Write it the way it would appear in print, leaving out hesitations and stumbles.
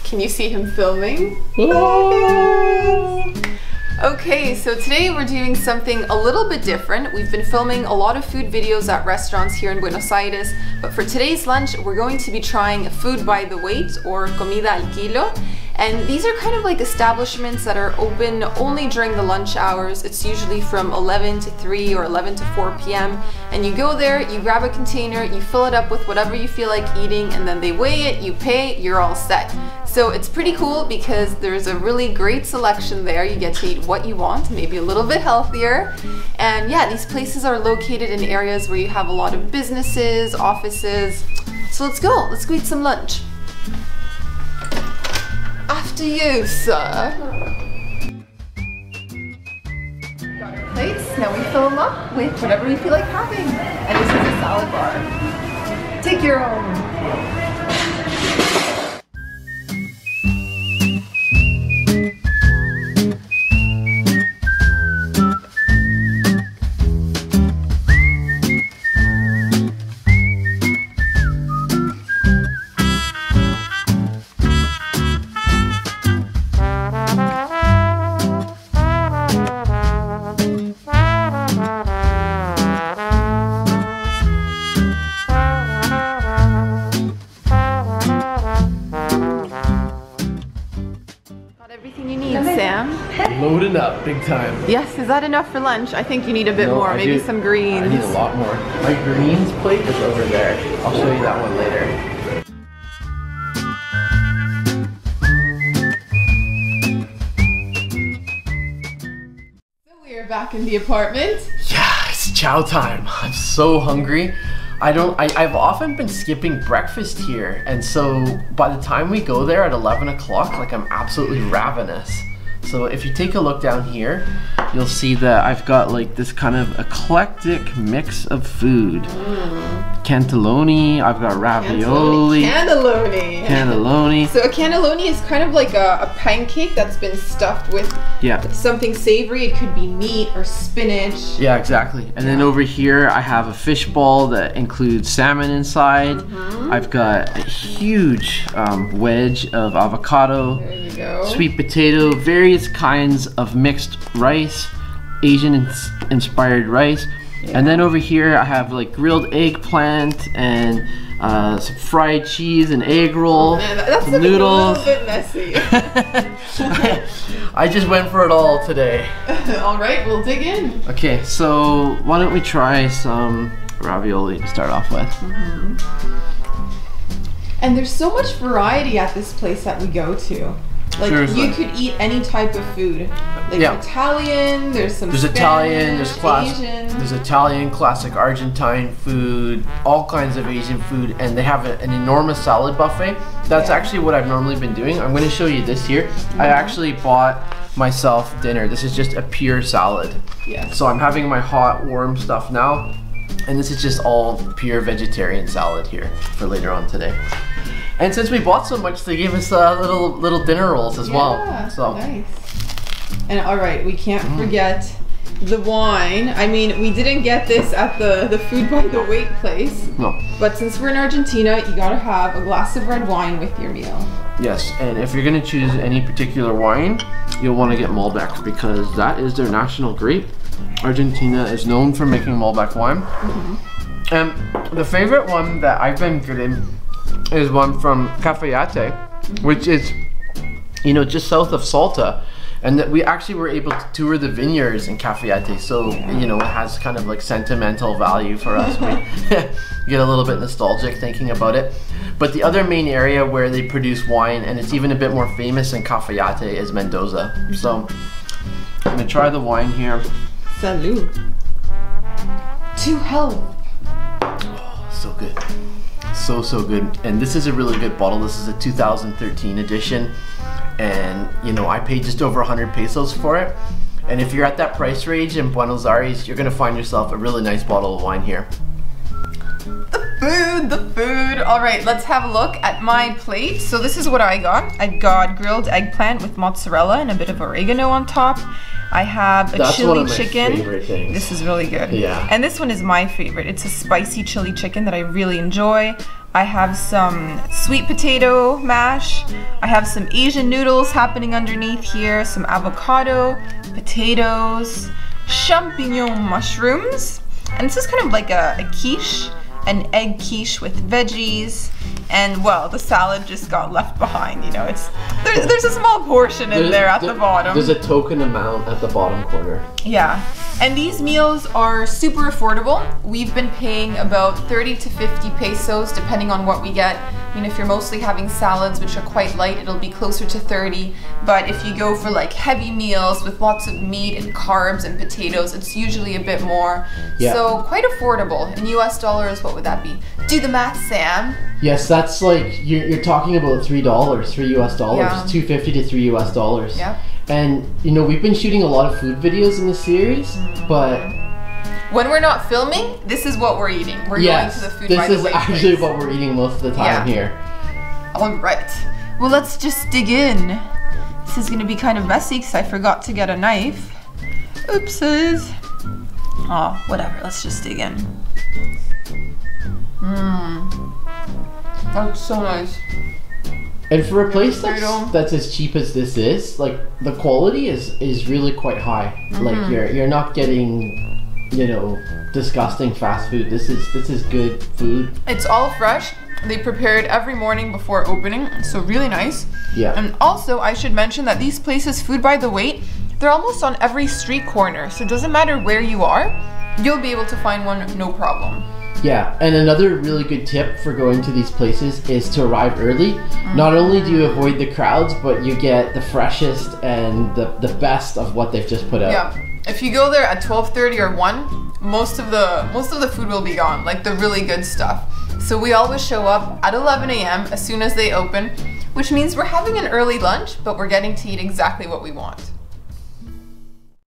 Can you see him filming? Okay, so today we're doing something a little bit different. We've been filming a lot of food videos at restaurants here in Buenos Aires, but for today's lunch, we're going to be trying food by the weight, or comida al kilo. And these are kind of like establishments that are open only during the lunch hours. It's usually from 11 to 3 or 11 to 4 p.m. And you go there, you grab a container, you fill it up with whatever you feel like eating, and then they weigh it, you pay, you're all set. So it's pretty cool because there's a really great selection there. You get to eat what you want, maybe a little bit healthier. And yeah, these places are located in areas where you have a lot of businesses, offices. So let's go eat some lunch. After you, sir. Got our plates, now we fill them up with whatever you feel like having. And this is a salad bar. Take your own. Loading up big time. Yes, is that enough for lunch? I think you need a bit more, maybe some greens. I need a lot more. My greens plate is over there. I'll show you that one later. So we are back in the apartment. Yeah, it's chow time. I'm so hungry. I've often been skipping breakfast here, and so by the time we go there at 11 o'clock, like I'm absolutely ravenous. So if you take a look down here, you'll see that I've got like this kind of eclectic mix of food. Cannelloni, I've got ravioli. Cannelloni. So a cannelloni is kind of like a pancake that's been stuffed with something savory. It could be meat or spinach. Yeah, exactly. And then over here I have a fish ball that includes salmon inside. I've got a huge wedge of avocado. There you go. Sweet potato, various kinds of mixed rice, Asian inspired rice. Yeah. And then over here I have like grilled eggplant and some fried cheese and egg roll. Oh, man, that's noodles. A little bit messy. I just went for it all today. All right, we'll dig in. Okay, so why don't we try some ravioli to start off with. And there's so much variety at this place that we go to. Like, seriously, you could eat any type of food. Like Italian, there's Spanish, Italian, Asian. There's Italian, classic Argentine food, all kinds of Asian food, and they have an enormous salad buffet. That's actually what I've normally been doing. I'm going to show you this here. I actually bought myself dinner. This is just a pure salad. So I'm having my hot, warm stuff now, and this is just all pure vegetarian salad here for later on today. And since we bought so much, they gave us little dinner rolls as well. So nice. And all right, we can't forget the wine. I mean, we didn't get this at the food by the weight place. No. But since we're in Argentina, you gotta have a glass of red wine with your meal. Yes, and if you're gonna choose any particular wine, you'll want to get Malbec because that is their national grape. Argentina is known for making Malbec wine. And the favorite one that I've been getting is one from Cafayate, which is, you know, just south of Salta. And that we actually were able to tour the vineyards in Cafayate, so you know, it has kind of like sentimental value for us. We get a little bit nostalgic thinking about it. But the other main area where they produce wine, and it's even a bit more famous in Cafayate, is Mendoza. So I'm gonna try the wine here. Salud. To health. Oh, so good. So good. And this is a really good bottle. This is a 2013 edition. And you know, I paid just over 100 pesos for it. And if you're at that price range in Buenos Aires, you're gonna find yourself a really nice bottle of wine here. The food. All right, let's have a look at my plate. So this is what I got. I got grilled eggplant with mozzarella and a bit of oregano on top. I have a chili chicken. This is really good. Yeah. And this one is my favorite. It's a spicy chili chicken that I really enjoy. I have some sweet potato mash. I have some Asian noodles happening underneath here, some avocado, potatoes, champignon mushrooms. And this is kind of like a quiche, an egg quiche with veggies. And well, the salad just got left behind, you know. There's a small portion in there at the bottom. There's a token amount at the bottom corner. Yeah, and these meals are super affordable. We've been paying about 30 to 50 pesos depending on what we get. I mean, if you're mostly having salads, which are quite light, it'll be closer to 30. But if you go for like heavy meals with lots of meat and carbs and potatoes, it's usually a bit more. Yeah. So quite affordable. In US dollars, what would that be? Do the math, Sam. Yes, that's like, you're talking about $3, $3 US, Yeah. $2.50 to $3 US. Yeah. And you know, we've been shooting a lot of food videos in this series, but when we're not filming, this is what we're eating. We're going to the food by the this is way actually place. what we're eating most of the time here. All right. Well, let's just dig in. This is gonna be kind of messy because I forgot to get a knife. Oopsies. Oh, whatever. Let's just dig in. That's so nice. And for a place that's as cheap as this is, like the quality is really quite high. Like you're not getting, you know, disgusting fast food. This is good food. It's all fresh. They prepare it every morning before opening, so really nice. Yeah. And also, I should mention that these places, food by the weight, they're almost on every street corner, so it doesn't matter where you are, you'll be able to find one no problem. Yeah, and another really good tip for going to these places is to arrive early. Not only do you avoid the crowds, but you get the freshest and the best of what they've just put out. Yeah, if you go there at 12:30 or 1, most of the food will be gone, like the really good stuff. So we always show up at 11 a.m. as soon as they open, which means we're having an early lunch, but we're getting to eat exactly what we want.